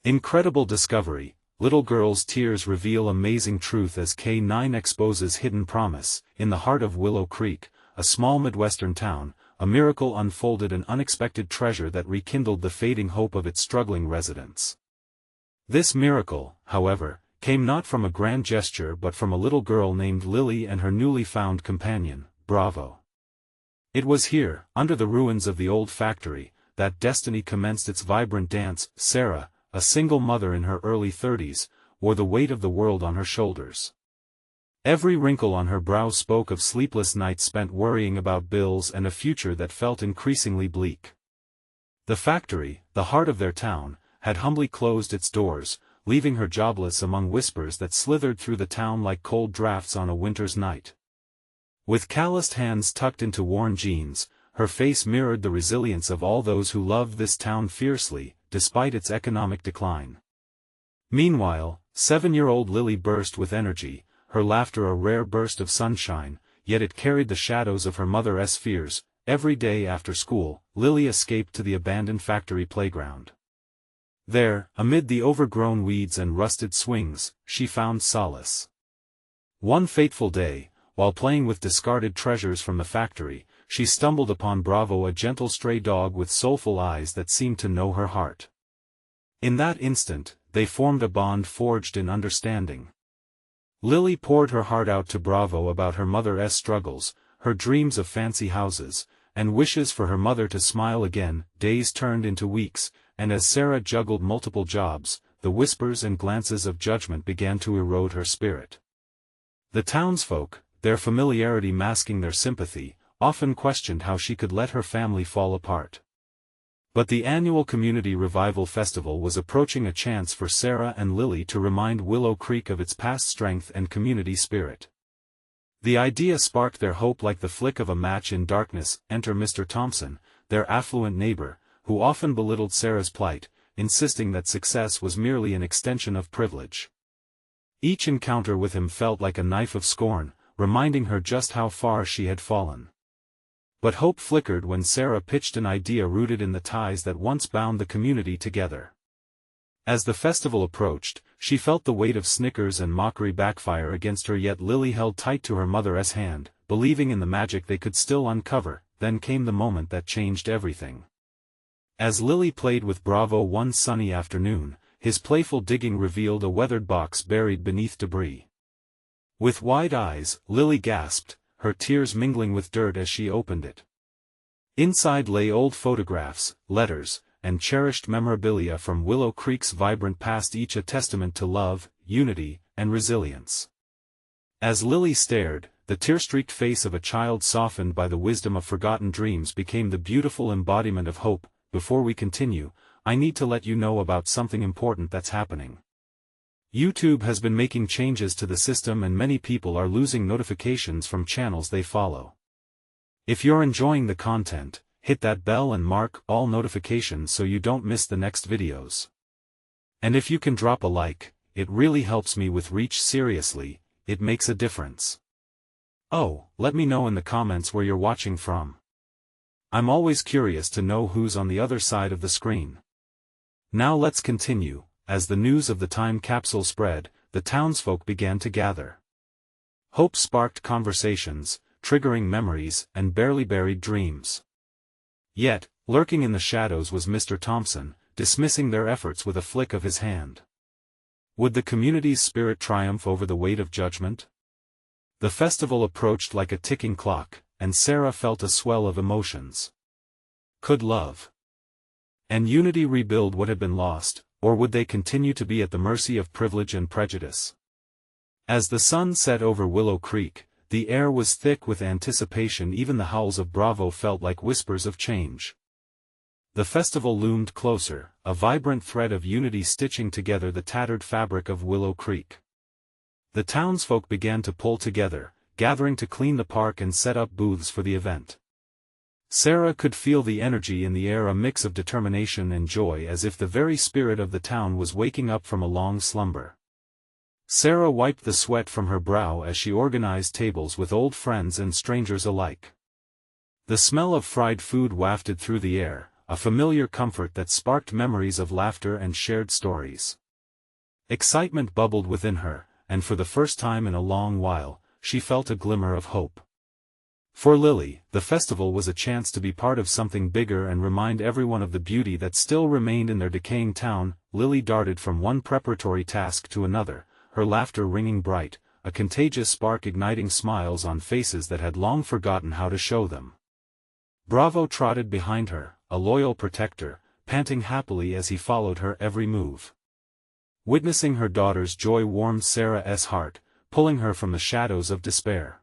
Incredible discovery. Little girl's tears reveal amazing truth as K9 exposes hidden promise. In the heart of Willow Creek, a small Midwestern town, a miracle unfolded, an unexpected treasure that rekindled the fading hope of its struggling residents. This miracle, however, came not from a grand gesture but from a little girl named Lily and her newly found companion, Bravo. It was here, under the ruins of the old factory, that destiny commenced its vibrant dance. Sarah, a single mother in her early 30s, wore the weight of the world on her shoulders. Every wrinkle on her brow spoke of sleepless nights spent worrying about bills and a future that felt increasingly bleak. The factory, the heart of their town, had humbly closed its doors, leaving her jobless among whispers that slithered through the town like cold drafts on a winter's night. With calloused hands tucked into worn jeans, her face mirrored the resilience of all those who loved this town fiercely, despite its economic decline. Meanwhile, 7-year-old Lily burst with energy, her laughter a rare burst of sunshine, yet it carried the shadows of her mother's fears. Every day after school, Lily escaped to the abandoned factory playground. There, amid the overgrown weeds and rusted swings, she found solace. One fateful day, while playing with discarded treasures from the factory, she stumbled upon Bravo, a gentle stray dog with soulful eyes that seemed to know her heart. In that instant, they formed a bond forged in understanding. Lily poured her heart out to Bravo about her mother's struggles, her dreams of fancy houses, and wishes for her mother to smile again. Days turned into weeks, and as Sarah juggled multiple jobs, the whispers and glances of judgment began to erode her spirit. The townsfolk, their familiarity masking their sympathy, often questioned how she could let her family fall apart. But the annual Community Revival Festival was approaching, a chance for Sarah and Lily to remind Willow Creek of its past strength and community spirit. The idea sparked their hope like the flick of a match in darkness. Enter Mr. Thompson, their affluent neighbor, who often belittled Sarah's plight, insisting that success was merely an extension of privilege. Each encounter with him felt like a knife of scorn, reminding her just how far she had fallen. But hope flickered when Sarah pitched an idea rooted in the ties that once bound the community together. As the festival approached, she felt the weight of snickers and mockery backfire against her, yet Lily held tight to her mother's hand, believing in the magic they could still uncover. Then came the moment that changed everything. As Lily played with Bravo one sunny afternoon, his playful digging revealed a weathered box buried beneath debris. With wide eyes, Lily gasped, her tears mingling with dirt as she opened it. Inside lay old photographs, letters, and cherished memorabilia from Willow Creek's vibrant past, each a testament to love, unity, and resilience. As Lily stared, the tear-streaked face of a child softened by the wisdom of forgotten dreams became the beautiful embodiment of hope. Before we continue, I need to let you know about something important that's happening. YouTube has been making changes to the system and many people are losing notifications from channels they follow. If you're enjoying the content, hit that bell and mark all notifications so you don't miss the next videos. And if you can drop a like, it really helps me with reach. Seriously, it makes a difference. Oh, let me know in the comments where you're watching from. I'm always curious to know who's on the other side of the screen. Now let's continue. As the news of the time capsule spread, the townsfolk began to gather. Hope sparked conversations, triggering memories and barely buried dreams. Yet, lurking in the shadows was Mr. Thompson, dismissing their efforts with a flick of his hand. Would the community's spirit triumph over the weight of judgment? The festival approached like a ticking clock, and Sarah felt a swell of emotions. Could love and unity rebuild what had been lost, or would they continue to be at the mercy of privilege and prejudice? As the sun set over Willow Creek, the air was thick with anticipation. Even the howls of Bravo felt like whispers of change. The festival loomed closer, a vibrant thread of unity stitching together the tattered fabric of Willow Creek. The townsfolk began to pull together, gathering to clean the park and set up booths for the event. Sarah could feel the energy in the air, a mix of determination and joy, as if the very spirit of the town was waking up from a long slumber. Sarah wiped the sweat from her brow as she organized tables with old friends and strangers alike. The smell of fried food wafted through the air, a familiar comfort that sparked memories of laughter and shared stories. Excitement bubbled within her, and for the first time in a long while, she felt a glimmer of hope. For Lily, the festival was a chance to be part of something bigger and remind everyone of the beauty that still remained in their decaying town. Lily darted from one preparatory task to another, her laughter ringing bright, a contagious spark igniting smiles on faces that had long forgotten how to show them. Bravo trotted behind her, a loyal protector, panting happily as he followed her every move. Witnessing her daughter's joy warmed Sarah's heart, pulling her from the shadows of despair.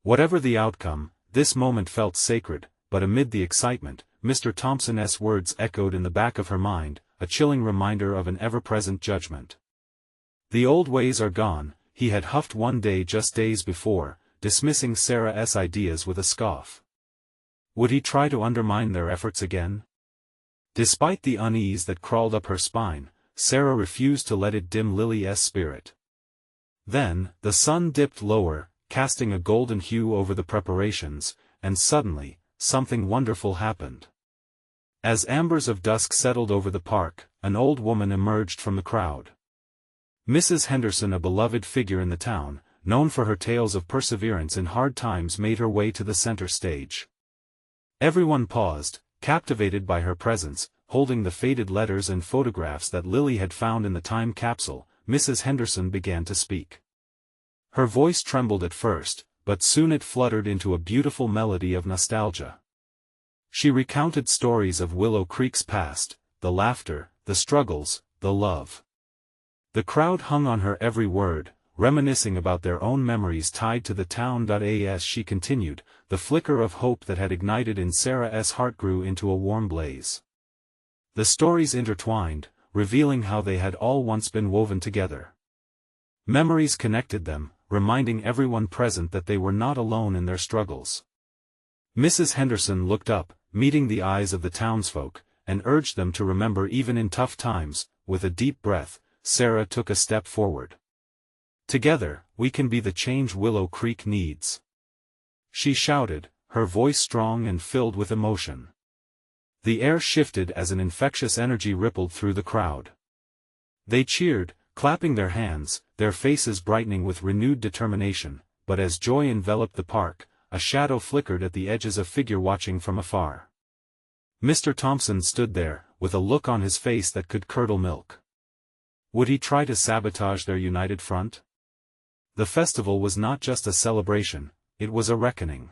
Whatever the outcome, this moment felt sacred, but amid the excitement, Mr. Thompson's words echoed in the back of her mind, a chilling reminder of an ever-present judgment. The old ways are gone, he had huffed one day just days before, dismissing Sarah's ideas with a scoff. Would he try to undermine their efforts again? Despite the unease that crawled up her spine, Sarah refused to let it dim Lily's spirit. Then, the sun dipped lower, casting a golden hue over the preparations, and suddenly, something wonderful happened. As ambers of dusk settled over the park, an old woman emerged from the crowd. Mrs. Henderson, a beloved figure in the town, known for her tales of perseverance in hard times, made her way to the center stage. Everyone paused, captivated by her presence, holding the faded letters and photographs that Lily had found in the time capsule. Mrs. Henderson began to speak. Her voice trembled at first, but soon it fluttered into a beautiful melody of nostalgia. She recounted stories of Willow Creek's past, the laughter, the struggles, the love. The crowd hung on her every word, reminiscing about their own memories tied to the town. As she continued, the flicker of hope that had ignited in Sarah's heart grew into a warm blaze. The stories intertwined, revealing how they had all once been woven together. Memories connected them, reminding everyone present that they were not alone in their struggles. Mrs. Henderson looked up, meeting the eyes of the townsfolk, and urged them to remember even in tough times. With a deep breath, Sarah took a step forward. Together, we can be the change Willow Creek needs. She shouted, her voice strong and filled with emotion. The air shifted as an infectious energy rippled through the crowd. They cheered, clapping their hands, their faces brightening with renewed determination, but as joy enveloped the park, a shadow flickered at the edges, a figure watching from afar. Mr. Thompson stood there, with a look on his face that could curdle milk. Would he try to sabotage their united front? The festival was not just a celebration, it was a reckoning.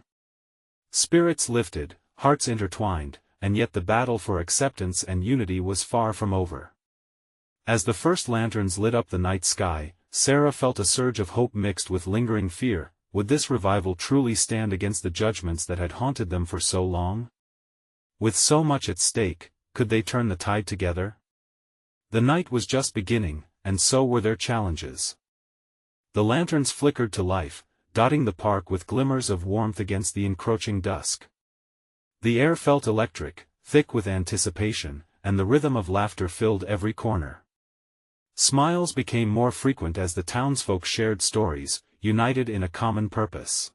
Spirits lifted, hearts intertwined, and yet the battle for acceptance and unity was far from over. As the first lanterns lit up the night sky, Sarah felt a surge of hope mixed with lingering fear. Would this revival truly stand against the judgments that had haunted them for so long? With so much at stake, could they turn the tide together? The night was just beginning, and so were their challenges. The lanterns flickered to life, dotting the park with glimmers of warmth against the encroaching dusk. The air felt electric, thick with anticipation, and the rhythm of laughter filled every corner. Smiles became more frequent as the townsfolk shared stories, united in a common purpose.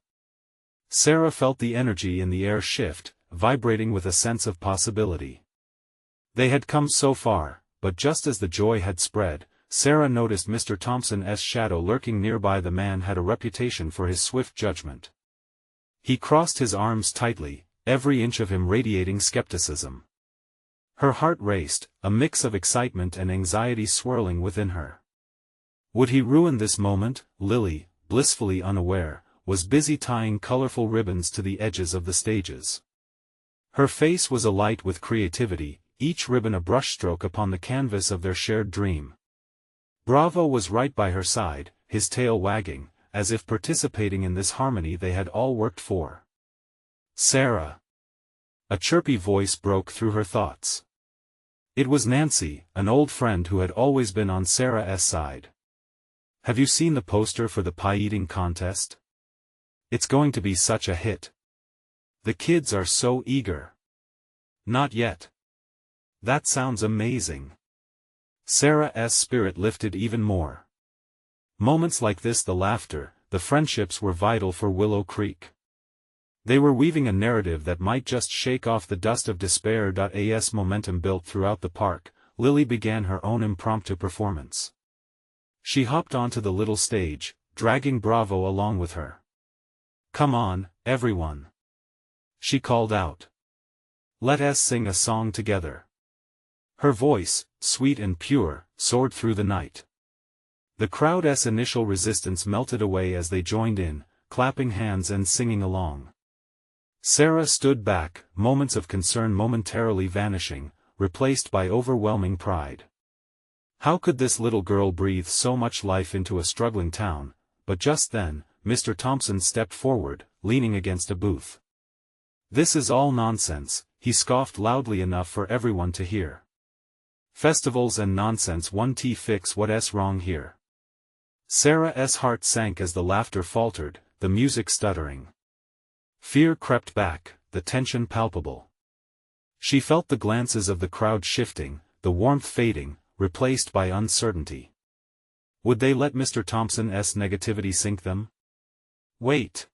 Sarah felt the energy in the air shift, vibrating with a sense of possibility. They had come so far, but just as the joy had spread, Sarah noticed Mr. Thompson's shadow lurking nearby. The man had a reputation for his swift judgment. He crossed his arms tightly, every inch of him radiating skepticism. Her heart raced, a mix of excitement and anxiety swirling within her. Would he ruin this moment? Lily, blissfully unaware, was busy tying colorful ribbons to the edges of the stages. Her face was alight with creativity, each ribbon a brushstroke upon the canvas of their shared dream. Bravo was right by her side, his tail wagging, as if participating in this harmony they had all worked for. Sarah. A chirpy voice broke through her thoughts. It was Nancy, an old friend who had always been on Sarah's side. Have you seen the poster for the pie-eating contest? It's going to be such a hit. The kids are so eager. Not yet. That sounds amazing. Sarah's spirit lifted even more. Moments like this, the laughter, the friendships were vital for Willow Creek. They were weaving a narrative that might just shake off the dust of despair. As momentum built throughout the park, Lily began her own impromptu performance. She hopped onto the little stage, dragging Bravo along with her. "Come on, everyone," she called out. "Let us sing a song together." Her voice, sweet and pure, soared through the night. The crowd's initial resistance melted away as they joined in, clapping hands and singing along. Sarah stood back, moments of concern momentarily vanishing, replaced by overwhelming pride. How could this little girl breathe so much life into a struggling town? But just then, Mr. Thompson stepped forward, leaning against a booth. "This is all nonsense," he scoffed loudly enough for everyone to hear. "Festivals and nonsense. Fix what's wrong here." Sarah's heart sank as the laughter faltered, the music stuttering. Fear crept back, the tension palpable. She felt the glances of the crowd shifting, the warmth fading, replaced by uncertainty. Would they let Mr. Thompson's negativity sink them? Wait.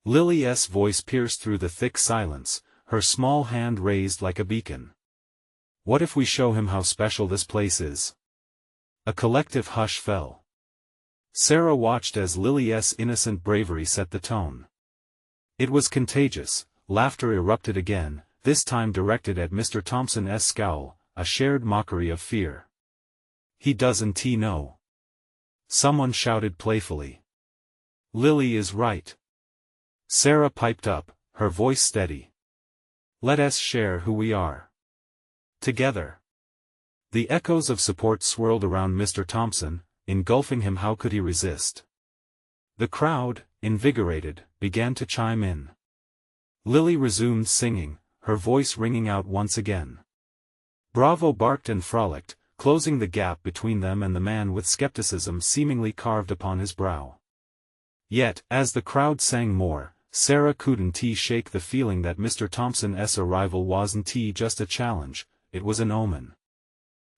Lily's voice pierced through the thick silence, her small hand raised like a beacon. "What if we show him how special this place is?" A collective hush fell. Sarah watched as Lily's innocent bravery set the tone. It was contagious. Laughter erupted again, this time directed at Mr. Thompson's scowl, a shared mockery of fear. "He doesn't know," someone shouted playfully. "Lily is right." Sarah piped up, her voice steady. "Let us share who we are. Together." The echoes of support swirled around Mr. Thompson, engulfing him. How could he resist? The crowd, invigorated, began to chime in. Lily resumed singing, her voice ringing out once again. Bravo barked and frolicked, closing the gap between them and the man with skepticism seemingly carved upon his brow. Yet, as the crowd sang more, Sarah couldn't shake the feeling that Mr. Thompson's arrival wasn't just a challenge, it was an omen.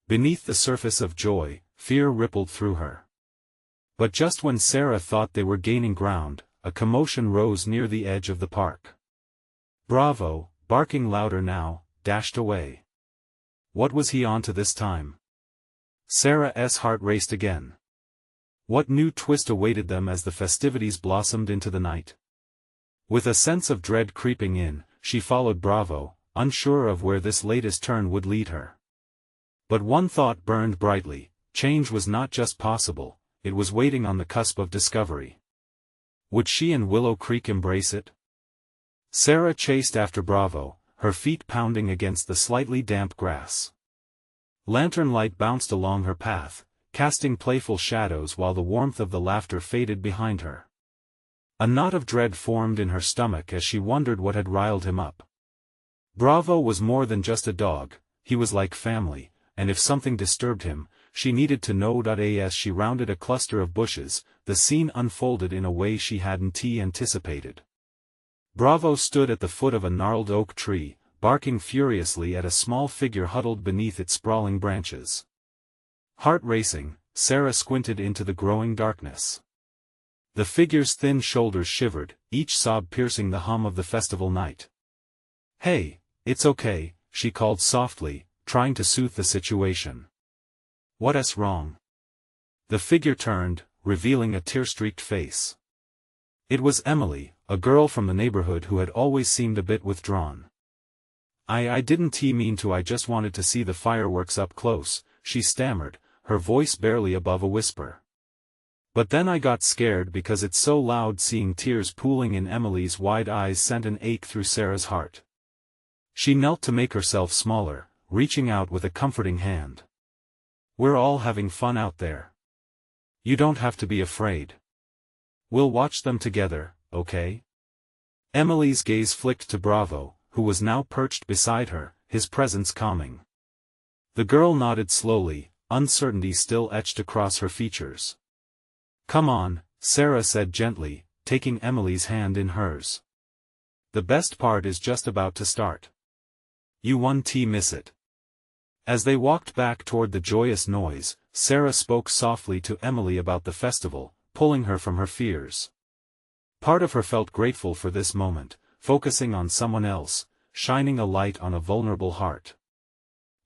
Beneath the surface of joy, fear rippled through her. But just when Sarah thought they were gaining ground, a commotion rose near the edge of the park. Bravo, barking louder now, dashed away. What was he on to this time? Sarah's heart raced again. What new twist awaited them as the festivities blossomed into the night? With a sense of dread creeping in, she followed Bravo, unsure of where this latest turn would lead her. But one thought burned brightly: change was not just possible, it was waiting on the cusp of discovery. Would she and Willow Creek embrace it? Sarah chased after Bravo, her feet pounding against the slightly damp grass. Lantern light bounced along her path, casting playful shadows while the warmth of the laughter faded behind her. A knot of dread formed in her stomach as she wondered what had riled him up. Bravo was more than just a dog, he was like family, and if something disturbed him, she needed to know. As she rounded a cluster of bushes, the scene unfolded in a way she hadn't anticipated. Bravo stood at the foot of a gnarled oak tree, barking furiously at a small figure huddled beneath its sprawling branches. Heart racing, Sarah squinted into the growing darkness. The figure's thin shoulders shivered, each sob piercing the hum of the festival night. "Hey, it's okay," she called softly, trying to soothe the situation. "What's wrong?" The figure turned, revealing a tear-streaked face. It was Emily, a girl from the neighborhood who had always seemed a bit withdrawn. I didn't mean to. I just wanted to see the fireworks up close," she stammered, her voice barely above a whisper. "But then I got scared because it's so loud." Seeing tears pooling in Emily's wide eyes sent an ache through Sarah's heart. She knelt to make herself smaller, reaching out with a comforting hand. "We're all having fun out there. You don't have to be afraid. We'll watch them together, okay?" Emily's gaze flicked to Bravo, who was now perched beside her, his presence calming. The girl nodded slowly, uncertainty still etched across her features. "Come on," Sarah said gently, taking Emily's hand in hers. "The best part is just about to start. You won't miss it." As they walked back toward the joyous noise, Sarah spoke softly to Emily about the festival, pulling her from her fears. Part of her felt grateful for this moment, focusing on someone else, shining a light on a vulnerable heart.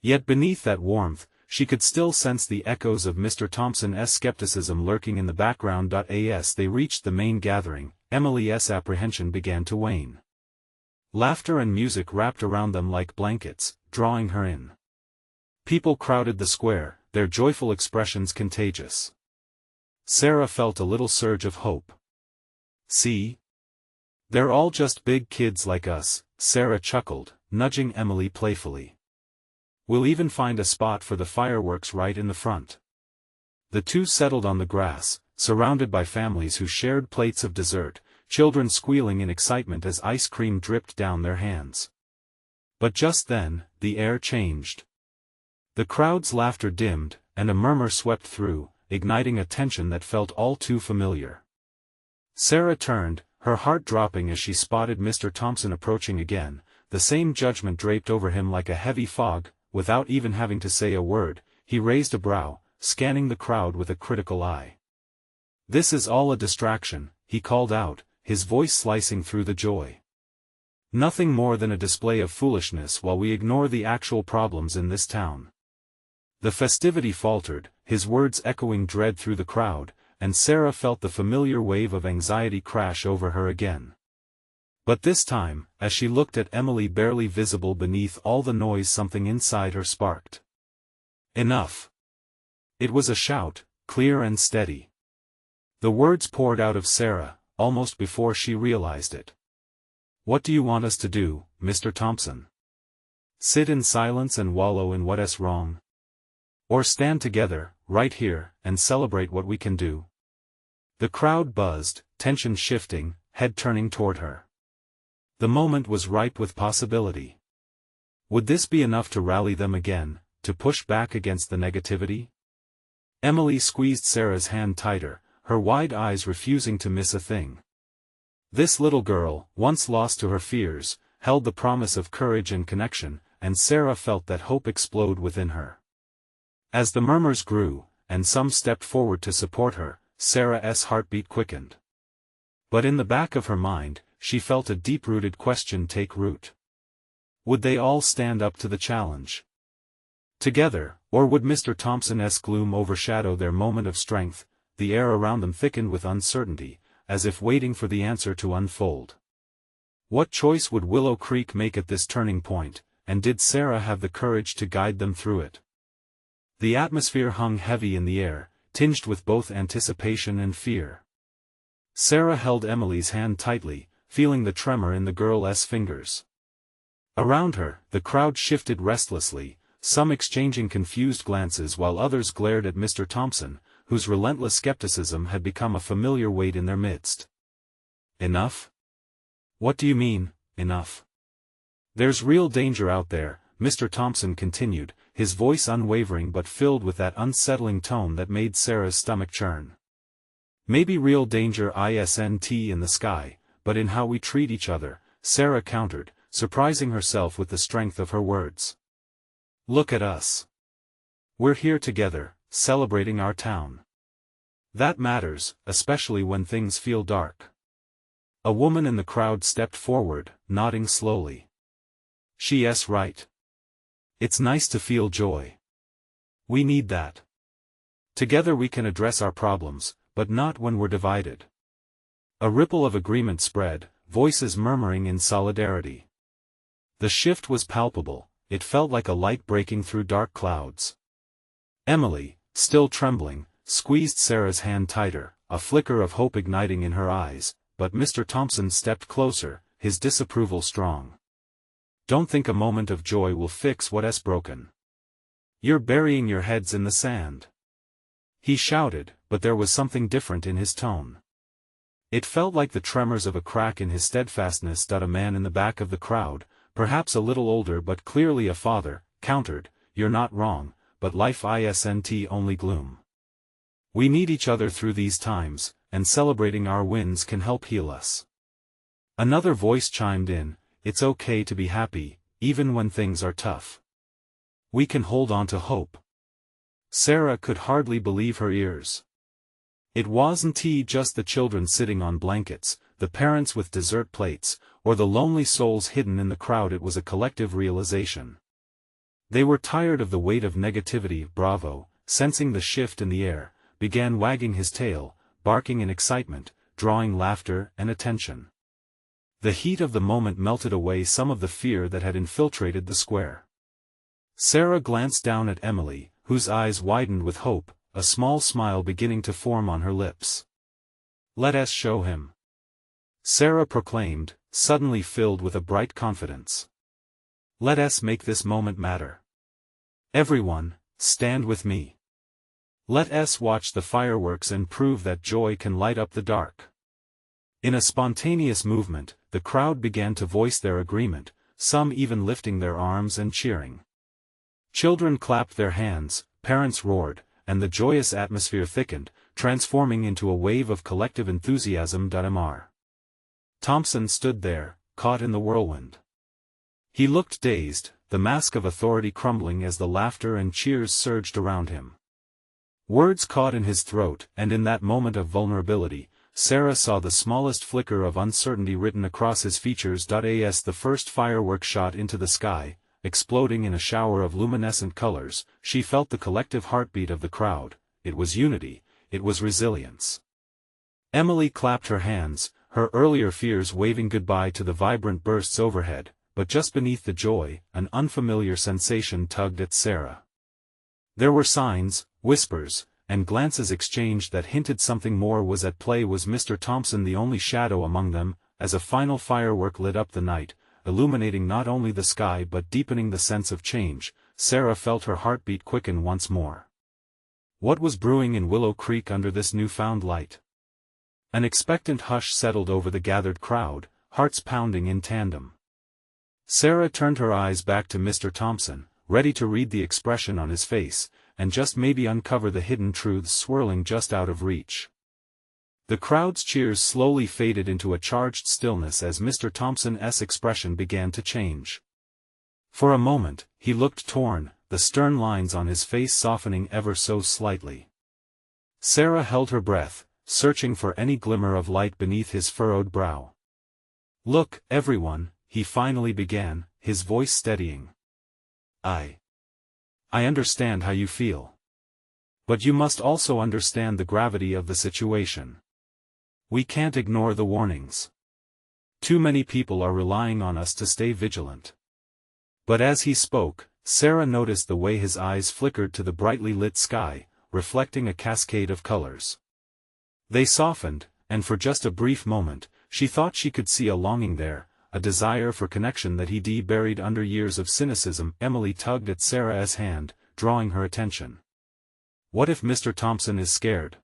Yet beneath that warmth, she could still sense the echoes of Mr. Thompson's skepticism lurking in the background. As they reached the main gathering, Emily's apprehension began to wane. Laughter and music wrapped around them like blankets, drawing her in. People crowded the square, their joyful expressions contagious. Sarah felt a little surge of hope. "See? They're all just big kids like us," Sarah chuckled, nudging Emily playfully. "We'll even find a spot for the fireworks right in the front." The two settled on the grass, surrounded by families who shared plates of dessert, children squealing in excitement as ice cream dripped down their hands. But just then, the air changed. The crowd's laughter dimmed, and a murmur swept through, igniting a tension that felt all too familiar. Sarah turned, her heart dropping as she spotted Mr. Thompson approaching again, the same judgment draped over him like a heavy fog. Without even having to say a word, he raised a brow, scanning the crowd with a critical eye. "This is all a distraction," he called out, his voice slicing through the joy. "Nothing more than a display of foolishness while we ignore the actual problems in this town." The festivity faltered, his words echoing dread through the crowd, and Sarah felt the familiar wave of anxiety crash over her again. But this time, as she looked at Emily barely visible beneath all the noise, something inside her sparked. "Enough!" It was a shout, clear and steady. The words poured out of Sarah, almost before she realized it. "What do you want us to do, Mr. Thompson? Sit in silence and wallow in what's wrong? Or stand together, right here, and celebrate what we can do?" The crowd buzzed, tension shifting, head turning toward her. The moment was ripe with possibility. Would this be enough to rally them again, to push back against the negativity? Emily squeezed Sarah's hand tighter, her wide eyes refusing to miss a thing. This little girl, once lost to her fears, held the promise of courage and connection, and Sarah felt that hope explode within her. As the murmurs grew, and some stepped forward to support her, Sarah's heartbeat quickened. But in the back of her mind, she felt a deep-rooted question take root. Would they all stand up to the challenge together, or would Mr. Thompson's gloom overshadow their moment of strength? The air around them thickened with uncertainty, as if waiting for the answer to unfold. What choice would Willow Creek make at this turning point, and did Sarah have the courage to guide them through it? The atmosphere hung heavy in the air, tinged with both anticipation and fear. Sarah held Emily's hand tightly, feeling the tremor in the girl's fingers. Around her, the crowd shifted restlessly, some exchanging confused glances while others glared at Mr. Thompson, whose relentless skepticism had become a familiar weight in their midst. "Enough? What do you mean, enough?" "There's real danger out there," Mr. Thompson continued, his voice unwavering but filled with that unsettling tone that made Sarah's stomach churn. "Maybe real danger isn't in the sky, but in how we treat each other," Sarah countered, surprising herself with the strength of her words. "Look at us. We're here together, celebrating our town. That matters, especially when things feel dark." A woman in the crowd stepped forward, nodding slowly. "She's right. It's nice to feel joy. We need that. Together we can address our problems, but not when we're divided." A ripple of agreement spread, voices murmuring in solidarity. The shift was palpable, it felt like a light breaking through dark clouds. Emily, still trembling, squeezed Sarah's hand tighter, a flicker of hope igniting in her eyes, but Mr. Thompson stepped closer, his disapproval strong. "Don't think a moment of joy will fix what's broken. You're burying your heads in the sand." He shouted, but there was something different in his tone. It felt like the tremors of a crack in his steadfastness. A man in the back of the crowd, perhaps a little older but clearly a father, countered, "You're not wrong, but life isn't only gloom. We need each other through these times, and celebrating our wins can help heal us." Another voice chimed in, "It's okay to be happy, even when things are tough. We can hold on to hope." Sarah could hardly believe her ears. It wasn't just the children sitting on blankets, the parents with dessert plates, or the lonely souls hidden in the crowd. It was a collective realization. They were tired of the weight of negativity. Bravo, sensing the shift in the air, began wagging his tail, barking in excitement, drawing laughter and attention. The heat of the moment melted away some of the fear that had infiltrated the square. Sarah glanced down at Emily, whose eyes widened with hope, a small smile beginning to form on her lips. "Let us show him," Sarah proclaimed, suddenly filled with a bright confidence. "Let us make this moment matter. Everyone, stand with me. Let us watch the fireworks and prove that joy can light up the dark." In a spontaneous movement, the crowd began to voice their agreement, some even lifting their arms and cheering. Children clapped their hands, parents roared, and the joyous atmosphere thickened, transforming into a wave of collective enthusiasm. Mr. Thompson stood there, caught in the whirlwind. He looked dazed, the mask of authority crumbling as the laughter and cheers surged around him. Words caught in his throat, and in that moment of vulnerability, Sarah saw the smallest flicker of uncertainty written across his features. As the first firework shot into the sky, exploding in a shower of luminescent colors, she felt the collective heartbeat of the crowd. It was unity, it was resilience. Emily clapped her hands, her earlier fears waving goodbye to the vibrant bursts overhead, but just beneath the joy, an unfamiliar sensation tugged at Sarah. There were signs, whispers, and glances exchanged that hinted something more was at play. Was Mr. Thompson the only shadow among them, as a final firework lit up the night, illuminating not only the sky but deepening the sense of change? Sarah felt her heartbeat quicken once more. What was brewing in Willow Creek under this newfound light? An expectant hush settled over the gathered crowd, hearts pounding in tandem. Sarah turned her eyes back to Mr. Thompson, ready to read the expression on his face, and just maybe uncover the hidden truths swirling just out of reach. The crowd's cheers slowly faded into a charged stillness as Mr. Thompson's expression began to change. For a moment, he looked torn, the stern lines on his face softening ever so slightly. Sarah held her breath, searching for any glimmer of light beneath his furrowed brow. "Look, everyone," he finally began, his voice steadying. I understand how you feel. But you must also understand the gravity of the situation. We can't ignore the warnings. Too many people are relying on us to stay vigilant." But as he spoke, Sarah noticed the way his eyes flickered to the brightly lit sky, reflecting a cascade of colors. They softened, and for just a brief moment, she thought she could see a longing there, a desire for connection that he buried under years of cynicism. Emily tugged at Sarah's hand, drawing her attention. "What if Mr. Thompson is scared?"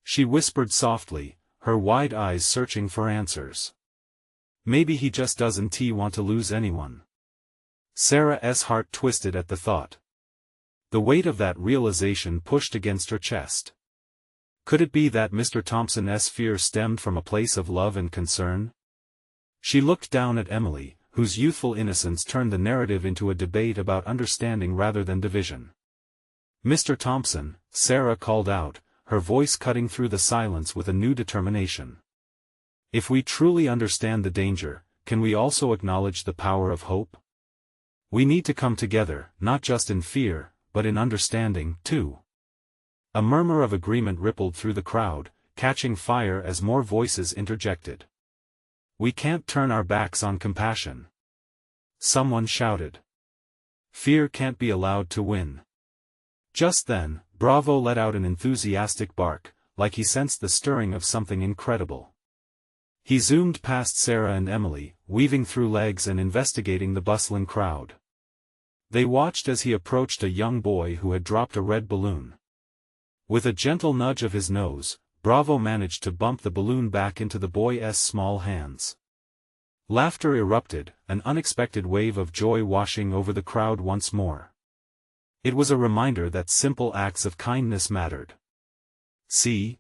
she whispered softly, her wide eyes searching for answers. "Maybe he just doesn't want to lose anyone." Sarah's heart twisted at the thought. The weight of that realization pushed against her chest. Could it be that Mr. Thompson's fear stemmed from a place of love and concern? She looked down at Emily, whose youthful innocence turned the narrative into a debate about understanding rather than division. "Mr. Thompson," Sarah called out, her voice cutting through the silence with a new determination. "If we truly understand the danger, can we also acknowledge the power of hope? We need to come together, not just in fear, but in understanding, too." A murmur of agreement rippled through the crowd, catching fire as more voices interjected. "We can't turn our backs on compassion," someone shouted. "Fear can't be allowed to win." Just then, Bravo let out an enthusiastic bark, like he sensed the stirring of something incredible. He zoomed past Sarah and Emily, weaving through legs and investigating the bustling crowd. They watched as he approached a young boy who had dropped a red balloon. With a gentle nudge of his nose, Bravo managed to bump the balloon back into the boy's small hands. Laughter erupted, an unexpected wave of joy washing over the crowd once more. It was a reminder that simple acts of kindness mattered. "See?"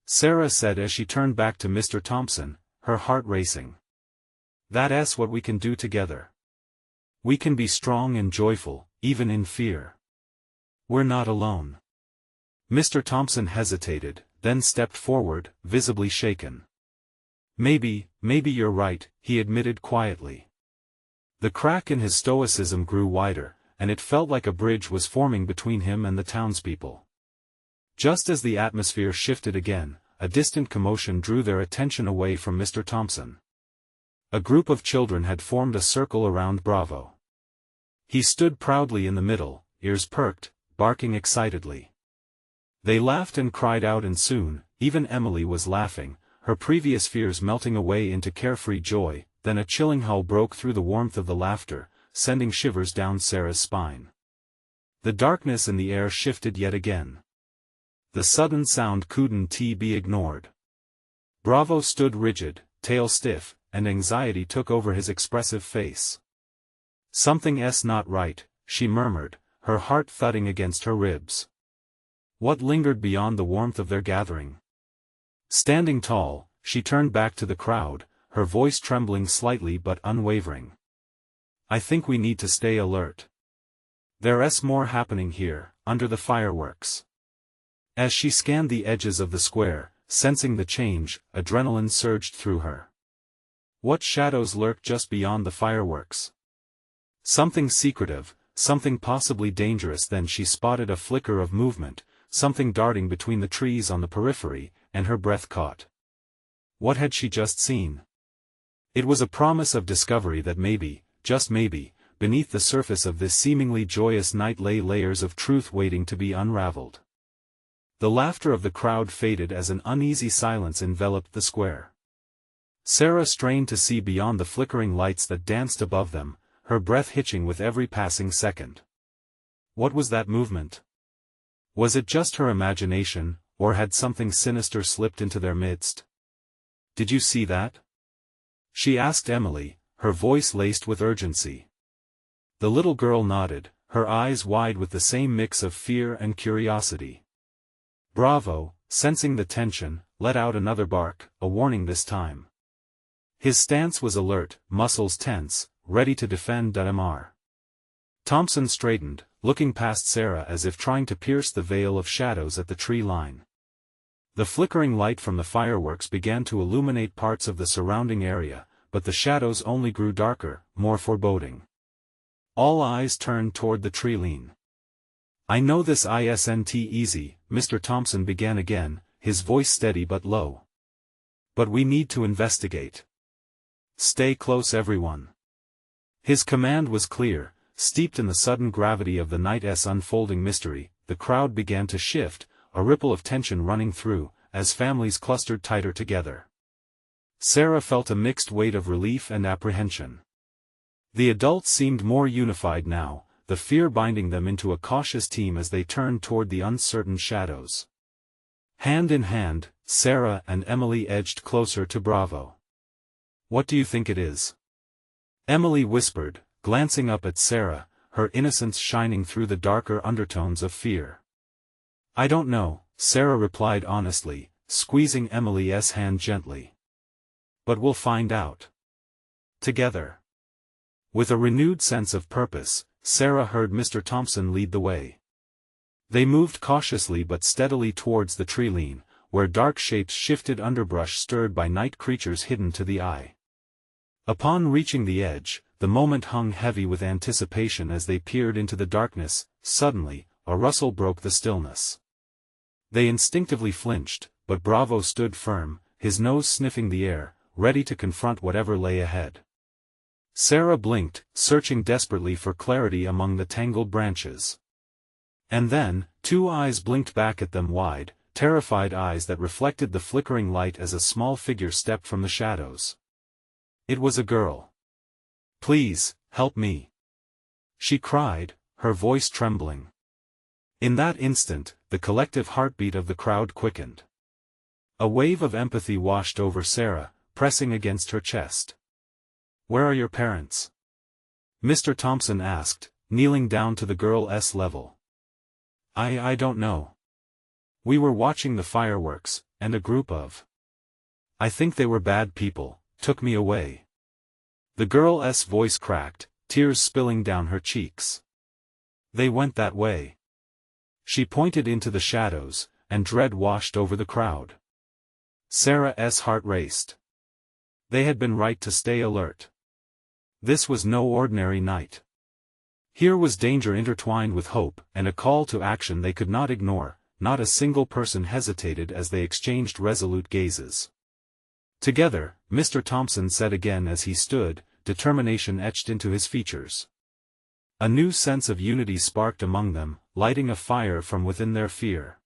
Sarah said as she turned back to Mr. Thompson, her heart racing. "That's what we can do together. We can be strong and joyful, even in fear. We're not alone." Mr. Thompson hesitated, then stepped forward, visibly shaken. Maybe you're right, he admitted quietly. The crack in his stoicism grew wider, and it felt like a bridge was forming between him and the townspeople. Just as the atmosphere shifted again, a distant commotion drew their attention away from Mr. Thompson. A group of children had formed a circle around Bravo. He stood proudly in the middle, ears perked, barking excitedly. They laughed and cried out, and soon, even Emily was laughing, her previous fears melting away into carefree joy. Then a chilling howl broke through the warmth of the laughter, sending shivers down Sarah's spine. The darkness in the air shifted yet again. The sudden sound couldn't be ignored. Bravo stood rigid, tail stiff, and anxiety took over his expressive face. "Something's not right," she murmured, her heart thudding against her ribs. What lingered beyond the warmth of their gathering? Standing tall, she turned back to the crowd, her voice trembling slightly but unwavering. "I think we need to stay alert. There's more happening here, under the fireworks." As she scanned the edges of the square, sensing the change, adrenaline surged through her. What shadows lurked just beyond the fireworks? Something secretive, something possibly dangerous. Then she spotted a flicker of movement, something darting between the trees on the periphery, and her breath caught. What had she just seen? It was a promise of discovery that maybe, just maybe, beneath the surface of this seemingly joyous night lay layers of truth waiting to be unraveled. The laughter of the crowd faded as an uneasy silence enveloped the square. Sarah strained to see beyond the flickering lights that danced above them, her breath hitching with every passing second. What was that movement? Was it just her imagination, or had something sinister slipped into their midst? "Did you see that?" she asked Emily, her voice laced with urgency. The little girl nodded, her eyes wide with the same mix of fear and curiosity. Bravo, sensing the tension, let out another bark, a warning this time. His stance was alert, muscles tense, ready to defend Mr. Thompson straightened, looking past Sarah as if trying to pierce the veil of shadows at the tree line. The flickering light from the fireworks began to illuminate parts of the surrounding area, but the shadows only grew darker, more foreboding. All eyes turned toward the tree line. "I know this isn't easy," Mr. Thompson began again, his voice steady but low. "But we need to investigate. Stay close, everyone." His command was clear, steeped in the sudden gravity of the night's unfolding mystery. The crowd began to shift, a ripple of tension running through, as families clustered tighter together. Sarah felt a mixed weight of relief and apprehension. The adults seemed more unified now, the fear binding them into a cautious team as they turned toward the uncertain shadows. Hand in hand, Sarah and Emily edged closer to Bravo. "What do you think it is?" Emily whispered, glancing up at Sarah, her innocence shining through the darker undertones of fear. "I don't know," Sarah replied honestly, squeezing Emily's hand gently. "But we'll find out. Together." With a renewed sense of purpose, Sarah heard Mr. Thompson lead the way. They moved cautiously but steadily towards the tree line, where dark shapes shifted, underbrush stirred by night creatures hidden to the eye. Upon reaching the edge, the moment hung heavy with anticipation as they peered into the darkness. Suddenly, a rustle broke the stillness. They instinctively flinched, but Bravo stood firm, his nose sniffing the air, ready to confront whatever lay ahead. Sarah blinked, searching desperately for clarity among the tangled branches. And then, two eyes blinked back at them, wide, terrified eyes that reflected the flickering light as a small figure stepped from the shadows. It was a girl. "Please, help me," she cried, her voice trembling. In that instant, the collective heartbeat of the crowd quickened. A wave of empathy washed over Sarah, pressing against her chest. "Where are your parents?" Mr. Thompson asked, kneeling down to the girl's level. I don't know. We were watching the fireworks, and a group of, I think they were bad people, took me away." The girl's voice cracked, tears spilling down her cheeks. "They went that way." She pointed into the shadows, and dread washed over the crowd. Sarah's heart raced. They had been right to stay alert. This was no ordinary night. Here was danger intertwined with hope, and a call to action they could not ignore. Not a single person hesitated as they exchanged resolute gazes. Together, Mr. Thompson said again as he stood, determination etched into his features. A new sense of unity sparked among them, lighting a fire from within their fear.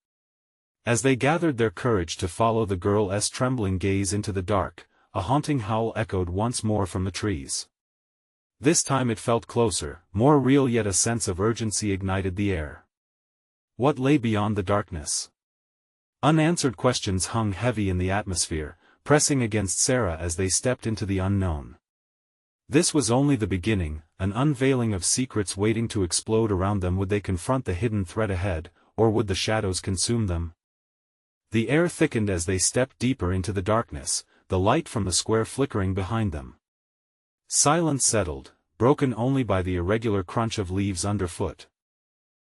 As they gathered their courage to follow the girl's trembling gaze into the dark, a haunting howl echoed once more from the trees. This time it felt closer, more real, yet a sense of urgency ignited the air. What lay beyond the darkness? Unanswered questions hung heavy in the atmosphere, pressing against Sarah as they stepped into the unknown. This was only the beginning, an unveiling of secrets waiting to explode around them. Would they confront the hidden threat ahead, or would the shadows consume them? The air thickened as they stepped deeper into the darkness, the light from the square flickering behind them. Silence settled, broken only by the irregular crunch of leaves underfoot.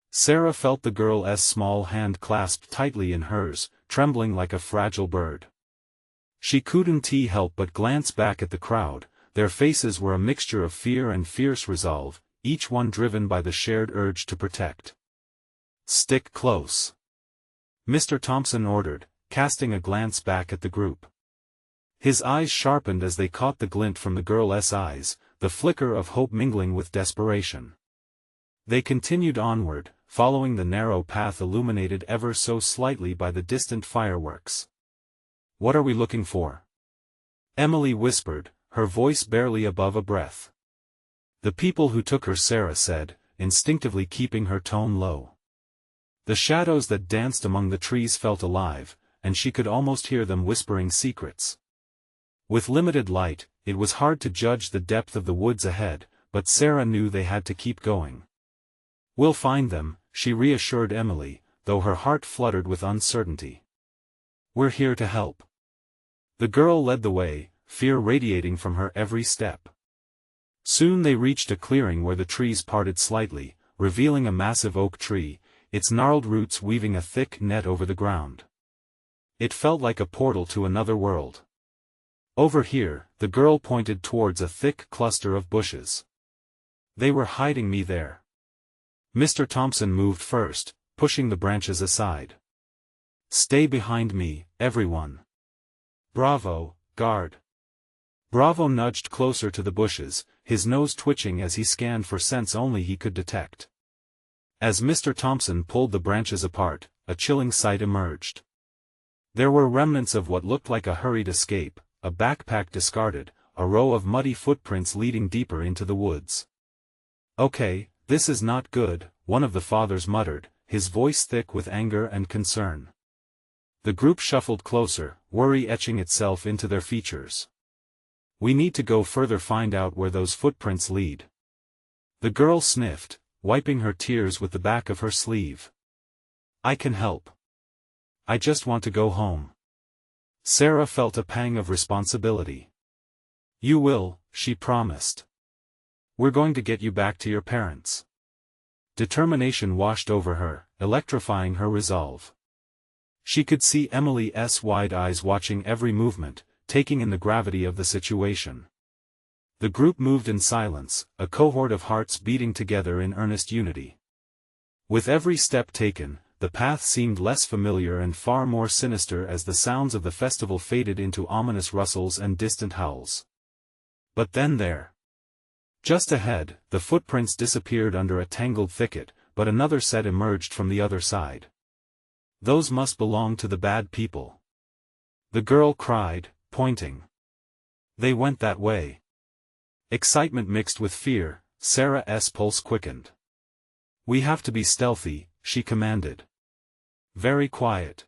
Sarah felt the girl's small hand clasped tightly in hers, trembling like a fragile bird. She couldn't help but glance back at the crowd. Their faces were a mixture of fear and fierce resolve, each one driven by the shared urge to protect. "Stick close," Mr. Thompson ordered, casting a glance back at the group. His eyes sharpened as they caught the glint from the girl's eyes, the flicker of hope mingling with desperation. They continued onward, following the narrow path illuminated ever so slightly by the distant fireworks. "What are we looking for?" Emily whispered, her voice barely above a breath. "The people who took her," Sarah said, instinctively keeping her tone low. The shadows that danced among the trees felt alive, and she could almost hear them whispering secrets. With limited light, it was hard to judge the depth of the woods ahead, but Sarah knew they had to keep going. "We'll find them," she reassured Emily, though her heart fluttered with uncertainty. "We're here to help." The girl led the way, fear radiating from her every step. Soon they reached a clearing where the trees parted slightly, revealing a massive oak tree, its gnarled roots weaving a thick net over the ground. It felt like a portal to another world. "Over here," the girl pointed towards a thick cluster of bushes. "They were hiding me there." Mr. Thompson moved first, pushing the branches aside. "Stay behind me, everyone." "Bravo, guard." Bravo nudged closer to the bushes, his nose twitching as he scanned for scents only he could detect. As Mr. Thompson pulled the branches apart, a chilling sight emerged. There were remnants of what looked like a hurried escape, a backpack discarded, a row of muddy footprints leading deeper into the woods. "Okay, this is not good," one of the fathers muttered, his voice thick with anger and concern. The group shuffled closer, worry etching itself into their features. "We need to go further, find out where those footprints lead." The girl sniffed, wiping her tears with the back of her sleeve. "I can help. I just want to go home." Sarah felt a pang of responsibility. "You will," she promised. "We're going to get you back to your parents." Determination washed over her, electrifying her resolve. She could see Emily's wide eyes watching every movement, taking in the gravity of the situation. The group moved in silence, a cohort of hearts beating together in earnest unity. With every step taken, the path seemed less familiar and far more sinister as the sounds of the festival faded into ominous rustles and distant howls. But then there. Just ahead, the footprints disappeared under a tangled thicket, but another set emerged from the other side. "Those must belong to the bad people," the girl cried, pointing. "They went that way." Excitement mixed with fear, Sarah's pulse quickened. "We have to be stealthy," she commanded. "Very quiet."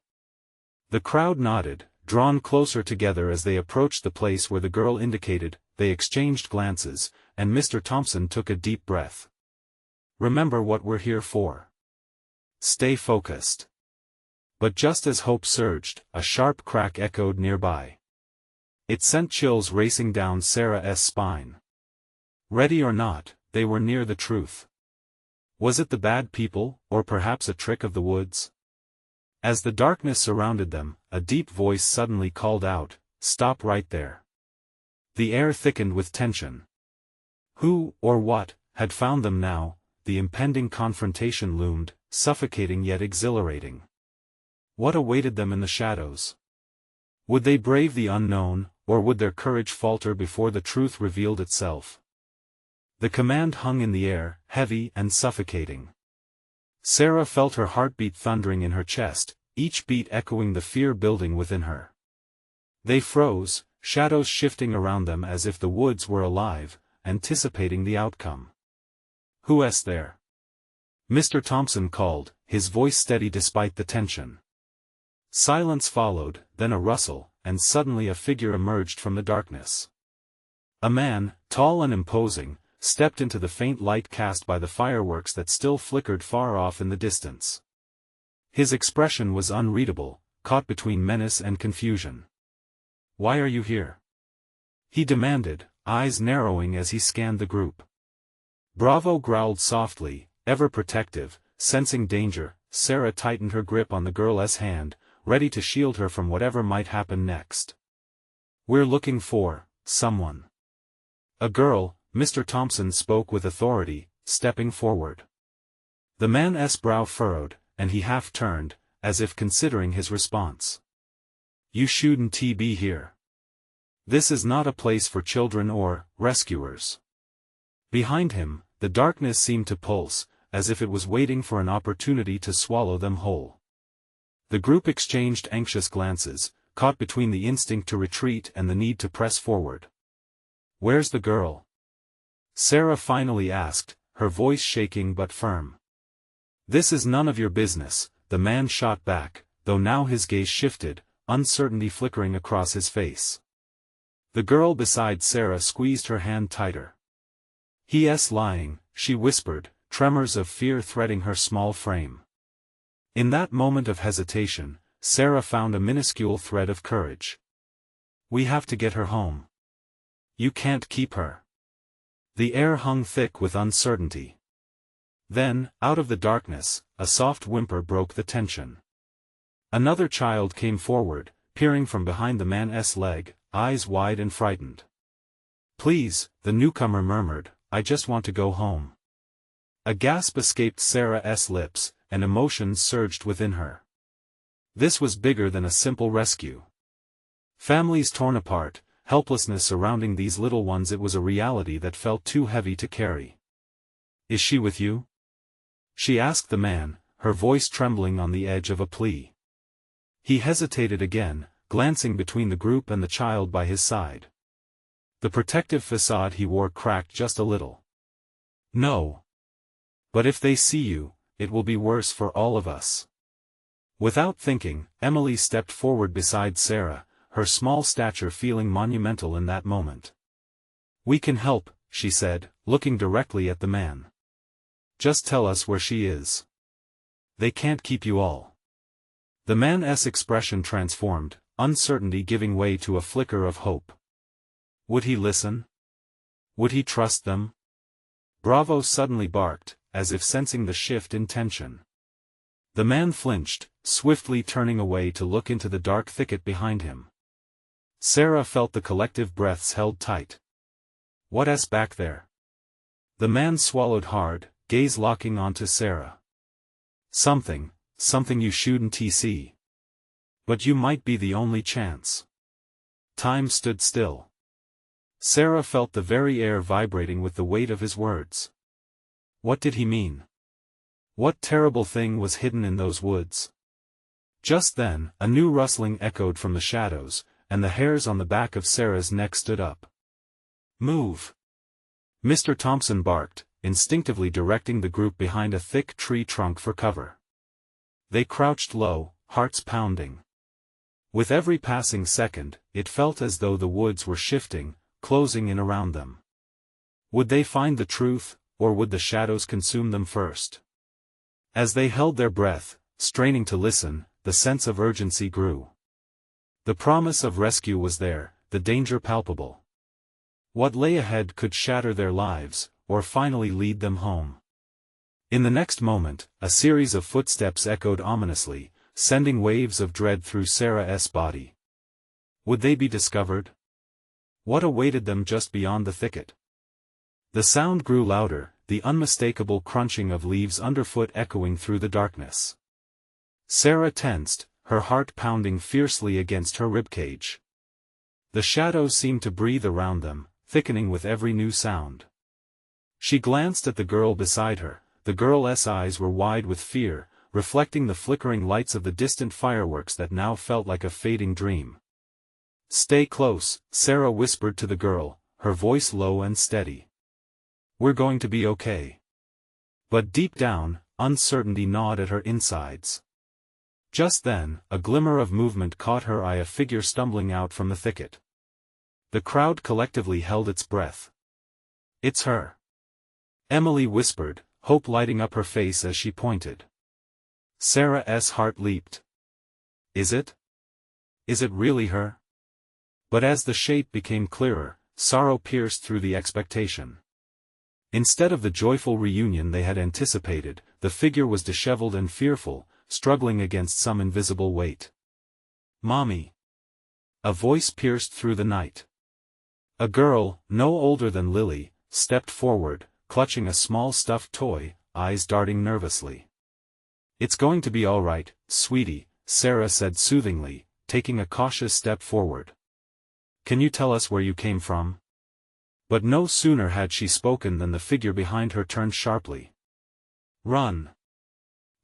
The crowd nodded, drawn closer together as they approached the place where the girl indicated. They exchanged glances, and Mr. Thompson took a deep breath. "Remember what we're here for. Stay focused." But just as hope surged, a sharp crack echoed nearby. It sent chills racing down Sarah's spine. Ready or not, they were near the truth. Was it the bad people, or perhaps a trick of the woods? As the darkness surrounded them, a deep voice suddenly called out, "Stop right there." The air thickened with tension. Who, or what, had found them now? The impending confrontation loomed, suffocating yet exhilarating. What awaited them in the shadows? Would they brave the unknown, or would their courage falter before the truth revealed itself? The command hung in the air, heavy and suffocating. Sarah felt her heartbeat thundering in her chest, each beat echoing the fear building within her. They froze, shadows shifting around them as if the woods were alive, anticipating the outcome. "Who's there?" Mr. Thompson called, his voice steady despite the tension. Silence followed, then a rustle, and suddenly a figure emerged from the darkness. A man, tall and imposing, stepped into the faint light cast by the fireworks that still flickered far off in the distance. His expression was unreadable, caught between menace and confusion. "Why are you here?" he demanded, eyes narrowing as he scanned the group. Bravo growled softly, ever protective, sensing danger. Sarah tightened her grip on the girl's hand, ready to shield her from whatever might happen next. "We're looking for someone." "A girl," Mr. Thompson spoke with authority, stepping forward. The man's brow furrowed, and he half turned, as if considering his response. "You shouldn't be here. This is not a place for children or rescuers." Behind him, the darkness seemed to pulse, as if it was waiting for an opportunity to swallow them whole. The group exchanged anxious glances, caught between the instinct to retreat and the need to press forward. "Where's the girl?" Sarah finally asked, her voice shaking but firm. "This is none of your business," the man shot back, though now his gaze shifted, uncertainty flickering across his face. The girl beside Sarah squeezed her hand tighter. "He's lying," she whispered, tremors of fear threading her small frame. In that moment of hesitation, Sarah found a minuscule thread of courage. "We have to get her home. You can't keep her." The air hung thick with uncertainty. Then, out of the darkness, a soft whimper broke the tension. Another child came forward, peering from behind the man's leg, eyes wide and frightened. "Please," the newcomer murmured, "I just want to go home." A gasp escaped Sarah's lips, and emotions surged within her. This was bigger than a simple rescue. Families torn apart, helplessness surrounding these little ones. It was a reality that felt too heavy to carry. "Is she with you?" she asked the man, her voice trembling on the edge of a plea. He hesitated again, glancing between the group and the child by his side. The protective facade he wore cracked just a little. "No. But if they see you, it will be worse for all of us." Without thinking, Emily stepped forward beside Sarah, her small stature feeling monumental in that moment. "We can help," she said, looking directly at the man. "Just tell us where she is. They can't keep you all." The man's expression transformed, uncertainty giving way to a flicker of hope. Would he listen? Would he trust them? Bravo suddenly barked, as if sensing the shift in tension. The man flinched, swiftly turning away to look into the dark thicket behind him. Sarah felt the collective breaths held tight. "What's back there?" The man swallowed hard, gaze locking onto Sarah. Something you shouldn't see. But you might be the only chance." Time stood still. Sarah felt the very air vibrating with the weight of his words. What did he mean? What terrible thing was hidden in those woods? Just then, a new rustling echoed from the shadows, and the hairs on the back of Sarah's neck stood up. "Move!" Mr. Thompson barked, instinctively directing the group behind a thick tree trunk for cover. They crouched low, hearts pounding. With every passing second, it felt as though the woods were shifting, closing in around them. Would they find the truth, or would the shadows consume them first? As they held their breath, straining to listen, the sense of urgency grew. The promise of rescue was there, the danger palpable. What lay ahead could shatter their lives, or finally lead them home. In the next moment, a series of footsteps echoed ominously, sending waves of dread through Sarah's body. Would they be discovered? What awaited them just beyond the thicket? The sound grew louder, the unmistakable crunching of leaves underfoot echoing through the darkness. Sarah tensed, her heart pounding fiercely against her ribcage. The shadows seemed to breathe around them, thickening with every new sound. She glanced at the girl beside her. The girl's eyes were wide with fear, reflecting the flickering lights of the distant fireworks that now felt like a fading dream. "Stay close," Sarah whispered to the girl, her voice low and steady. "We're going to be okay." But deep down, uncertainty gnawed at her insides. Just then, a glimmer of movement caught her eye, a figure stumbling out from the thicket. The crowd collectively held its breath. "It's her," Emily whispered, hope lighting up her face as she pointed. Sarah's heart leaped. Is it? Is it really her? But as the shape became clearer, sorrow pierced through the expectation. Instead of the joyful reunion they had anticipated, the figure was disheveled and fearful, struggling against some invisible weight. "Mommy!" A voice pierced through the night. A girl, no older than Lily, stepped forward, clutching a small stuffed toy, eyes darting nervously. "It's going to be all right, sweetie," Sarah said soothingly, taking a cautious step forward. "Can you tell us where you came from?" But no sooner had she spoken than the figure behind her turned sharply. "Run!"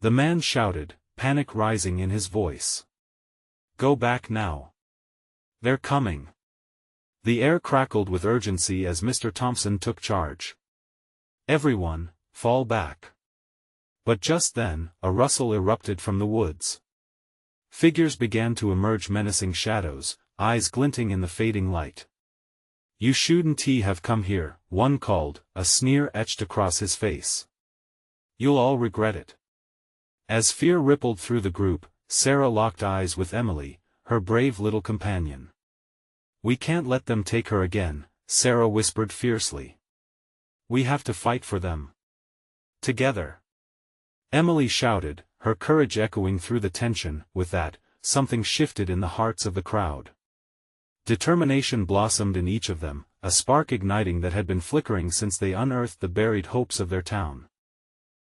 The man shouted, panic rising in his voice. "Go back now. They're coming." The air crackled with urgency as Mr. Thompson took charge. "Everyone, fall back." But just then, a rustle erupted from the woods. Figures began to emerge, menacing shadows, eyes glinting in the fading light. "You shouldn't have come here," one called, a sneer etched across his face. "You'll all regret it." As fear rippled through the group, Sarah locked eyes with Emily, her brave little companion. "We can't let them take her again," Sarah whispered fiercely. "We have to fight for them. Together." Emily shouted, her courage echoing through the tension. With that, something shifted in the hearts of the crowd. Determination blossomed in each of them, a spark igniting that had been flickering since they unearthed the buried hopes of their town.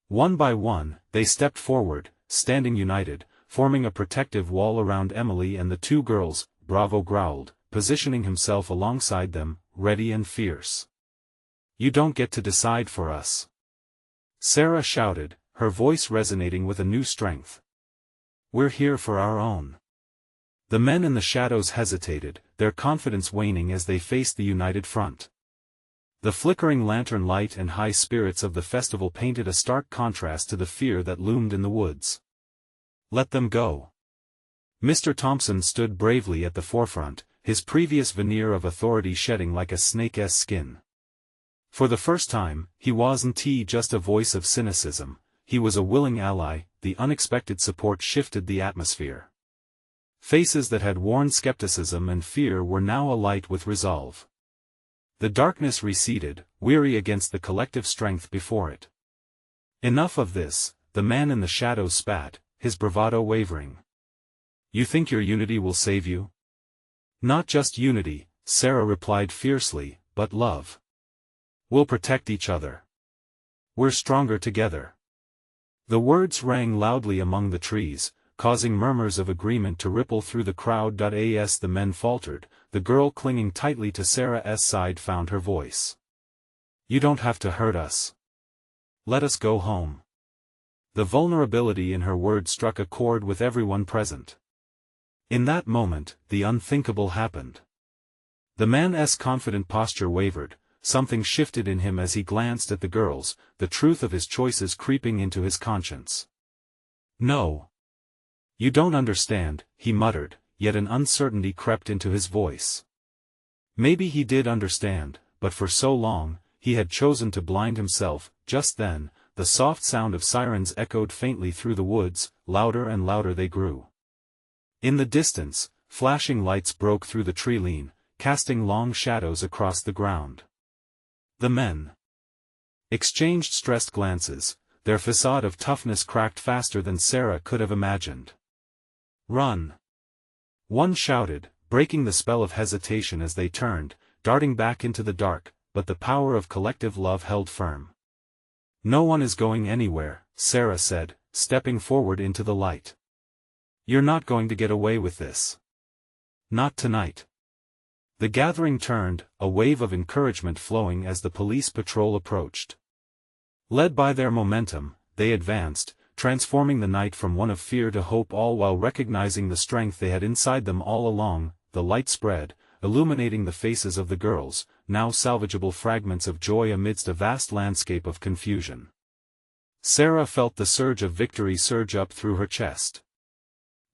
One by one, they stepped forward, standing united, forming a protective wall around Emily and the two girls. Bravo growled, positioning himself alongside them, ready and fierce. "You don't get to decide for us," Sarah shouted, her voice resonating with a new strength. "We're here for our own." The men in the shadows hesitated, their confidence waning as they faced the united front. The flickering lantern light and high spirits of the festival painted a stark contrast to the fear that loomed in the woods. "Let them go." Mr. Thompson stood bravely at the forefront, his previous veneer of authority shedding like a snake's skin. For the first time, he wasn't just a voice of cynicism, he was a willing ally. The unexpected support shifted the atmosphere. Faces that had worn skepticism and fear were now alight with resolve. The darkness receded, weary against the collective strength before it. "Enough of this," the man in the shadows spat, his bravado wavering. "You think your unity will save you?" "Not just unity," Sarah replied fiercely, "but love. We'll protect each other. We're stronger together." The words rang loudly among the trees, causing murmurs of agreement to ripple through the crowd. As the men faltered, the girl clinging tightly to Sarah's side found her voice. "You don't have to hurt us. Let us go home." The vulnerability in her words struck a chord with everyone present. In that moment, the unthinkable happened. The man's confident posture wavered, something shifted in him as he glanced at the girls, the truth of his choices creeping into his conscience. "No. You don't understand," he muttered, yet an uncertainty crept into his voice. Maybe he did understand, but for so long, he had chosen to blind himself. Just then, the soft sound of sirens echoed faintly through the woods, louder and louder they grew. In the distance, flashing lights broke through the tree-line, casting long shadows across the ground. The men exchanged stressed glances, their facade of toughness cracked faster than Sarah could have imagined. "Run!" one shouted, breaking the spell of hesitation as they turned. darting back into the dark, but the power of collective love held firm. "No one is going anywhere," Sarah said, stepping forward into the light. "You're not going to get away with this. Not tonight." The gathering turned, a wave of encouragement flowing as the police patrol approached. Led by their momentum, they advanced, transforming the night from one of fear to hope, all while recognizing the strength they had inside them all along. The light spread, illuminating the faces of the girls, now salvageable fragments of joy amidst a vast landscape of confusion. Sarah felt the surge of victory surge up through her chest.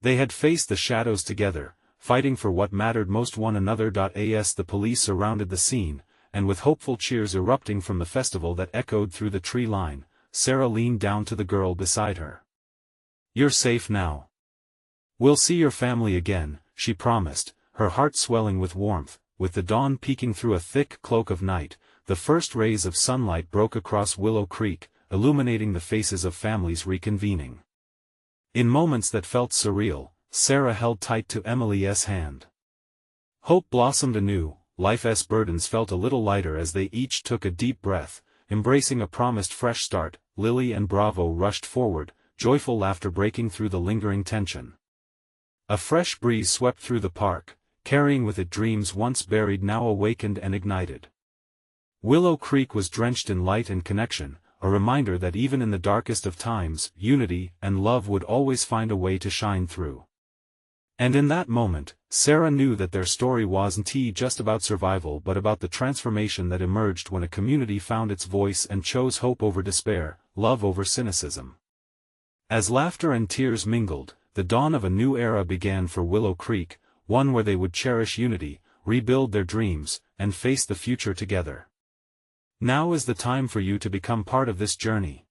They had faced the shadows together, fighting for what mattered most, one another. As the police surrounded the scene, and with hopeful cheers erupting from the festival that echoed through the tree line, Sarah leaned down to the girl beside her. "You're safe now. We'll see your family again," she promised, her heart swelling with warmth. With the dawn peeking through a thick cloak of night, the first rays of sunlight broke across Willow Creek, illuminating the faces of families reconvening. In moments that felt surreal, Sarah held tight to Emily's hand. Hope blossomed anew. Life's burdens felt a little lighter as they each took a deep breath, embracing a promised fresh start. Lily and Bravo rushed forward, joyful laughter breaking through the lingering tension. A fresh breeze swept through the park, carrying with it dreams once buried now awakened and ignited. Willow Creek was drenched in light and connection, a reminder that even in the darkest of times, unity and love would always find a way to shine through. And in that moment, Sarah knew that their story wasn't just about survival but about the transformation that emerged when a community found its voice and chose hope over despair, love over cynicism. As laughter and tears mingled, the dawn of a new era began for Willow Creek, one where they would cherish unity, rebuild their dreams, and face the future together. Now is the time for you to become part of this journey.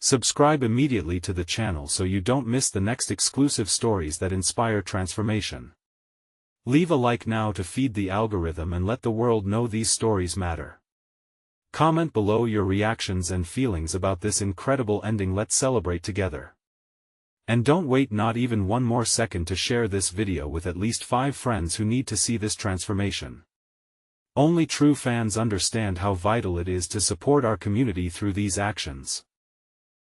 Subscribe immediately to the channel so you don't miss the next exclusive stories that inspire transformation. Leave a like now to feed the algorithm and let the world know these stories matter. Comment below your reactions and feelings about this incredible ending. Let's celebrate together. And don't wait not even one more second to share this video with at least 5 friends who need to see this transformation. Only true fans understand how vital it is to support our community through these actions.